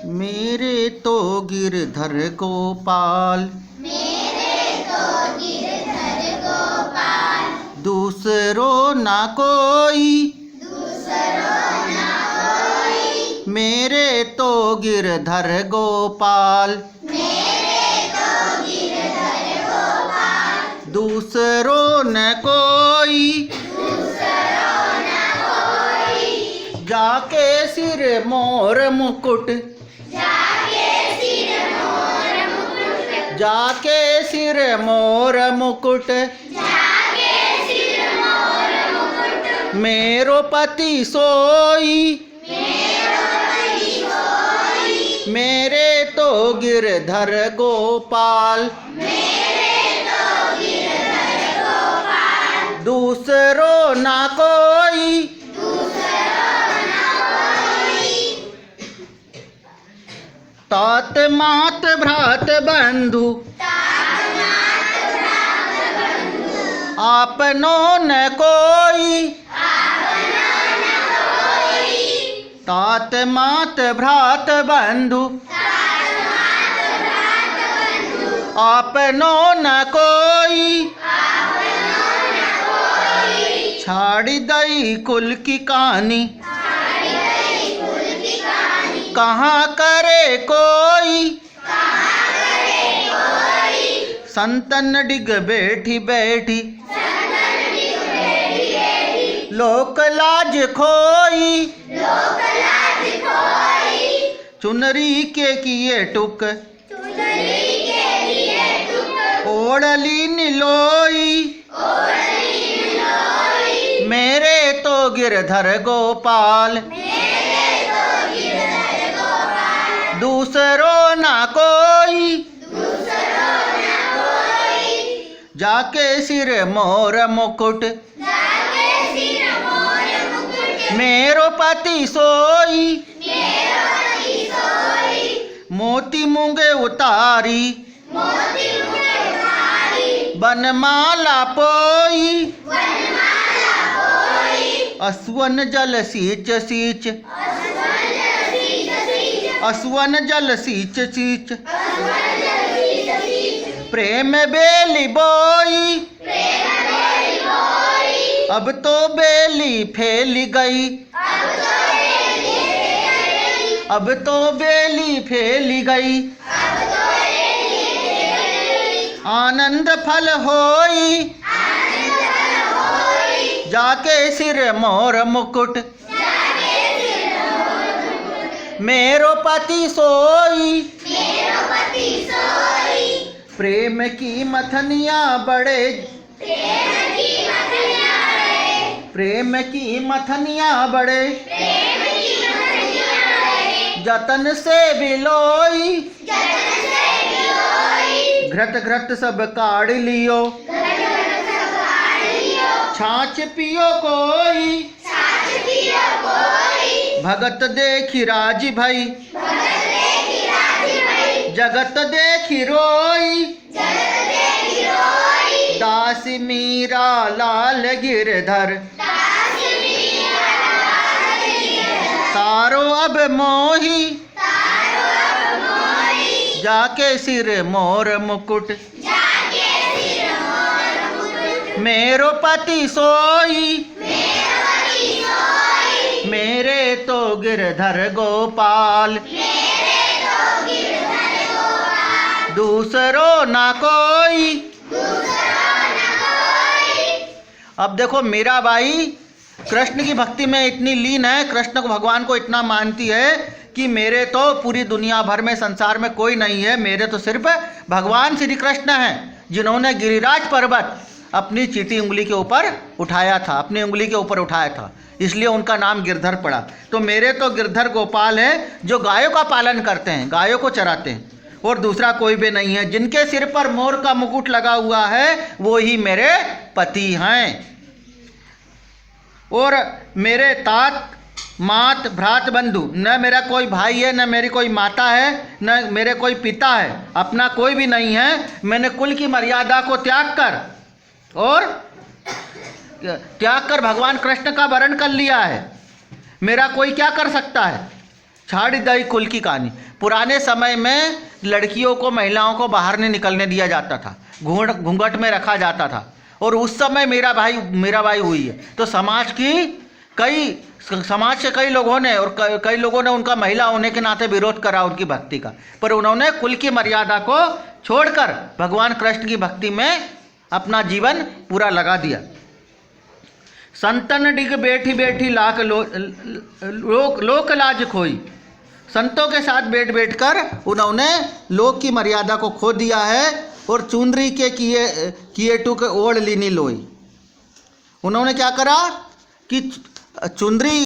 मेरे तो गिरधर गोपाल, दूसरों ना कोई, मेरे तो गिरधर गोपाल, दूसरों न कोई, जाके सिर मोर मुकुट, जाके सिर मोर मुकुट, मेरो पति सोई, मेरे तो गिरधर गोपाल, दूसरों ना कोई, तात मात भ्रात बंधु, आपनों न कोई, तात मात भ्रात बंधु, आपनों न कोई, छाड़ी दई कुल की कहानी, कहाँ करे कोई, संतन डिग बैठी बैठी, लोक लाज खोई, चुनरी के किए टुक, ओढ़ली निलोई, मेरे तो गिरधर गोपाल, दूसरों ना कोई, जाके सिर मोर मुकुट, मेरो पति सोई, मोती मूंगे उतारी, बनमाला पोई, असवन जल सींच सींच, असवन जल सींच सींच, प्रेम बेली बोई, अब तो बेली फैल गई, अब तो बेली फैल गई, आनंद फल होई, जाके सिर मोर मुकुट, मेरो पति सोई, प्रेम की मथनिया बड़े, प्रेम की मथनिया बड़े, जतन से बिलोई, घृत घृत सब काढ़ लियो, छाछ पियो कोई, भगत देखी राज भई, जगत देखी रोई, दास मीरा लाल गिरधर, तारो अब मोही, जाके सिर मोर मुकुट, मेरो पति सोई, मेरे तो गिरधर गोपाल, दूसरों ना कोई। अब देखो मीराबाई कृष्ण की भक्ति में इतनी लीन है, कृष्ण को भगवान को इतना मानती है कि मेरे तो पूरी दुनिया भर में संसार में कोई नहीं है, मेरे तो सिर्फ भगवान श्री कृष्ण हैं जिन्होंने गिरिराज पर्वत अपनी चीटी उंगली के ऊपर उठाया था, अपनी उंगली के ऊपर उठाया था, इसलिए उनका नाम गिरधर पड़ा। तो मेरे तो गिरधर गोपाल हैं जो गायों का पालन करते हैं, गायों को चराते हैं, और दूसरा कोई भी नहीं है। जिनके सिर पर मोर का मुकुट लगा हुआ है वो ही मेरे पति हैं। और मेरे तात मात भ्रात बंधु, न मेरा कोई भाई है, न मेरी कोई माता है, न मेरे कोई पिता है, अपना कोई भी नहीं है। मैंने कुल की मर्यादा को त्याग कर भगवान कृष्ण का वरण कर लिया है। मेरा कोई क्या कर सकता है? छाड़ी दई कुल की कहानी। पुराने समय में लड़कियों को, महिलाओं को बाहर नहीं निकलने दिया जाता था, घूंघट में रखा जाता था। और उस समय मीराबाई हुई है। तो समाज से कई लोगों ने और कई लोगों ने उनका महिला होने के नाते विरोध करा उनकी भक्ति का, पर उन्होंने कुल की मर्यादा को छोड़कर भगवान कृष्ण की भक्ति में अपना जीवन पूरा लगा दिया। संतन डिग बैठी बैठी लाख लोक लाज खोई। संतों के साथ बैठ कर उन्होंने लोक की मर्यादा को खो दिया है और चुनरी के किए टू के ओढ़ लीनी लोई। उन्होंने क्या करा कि चुनरी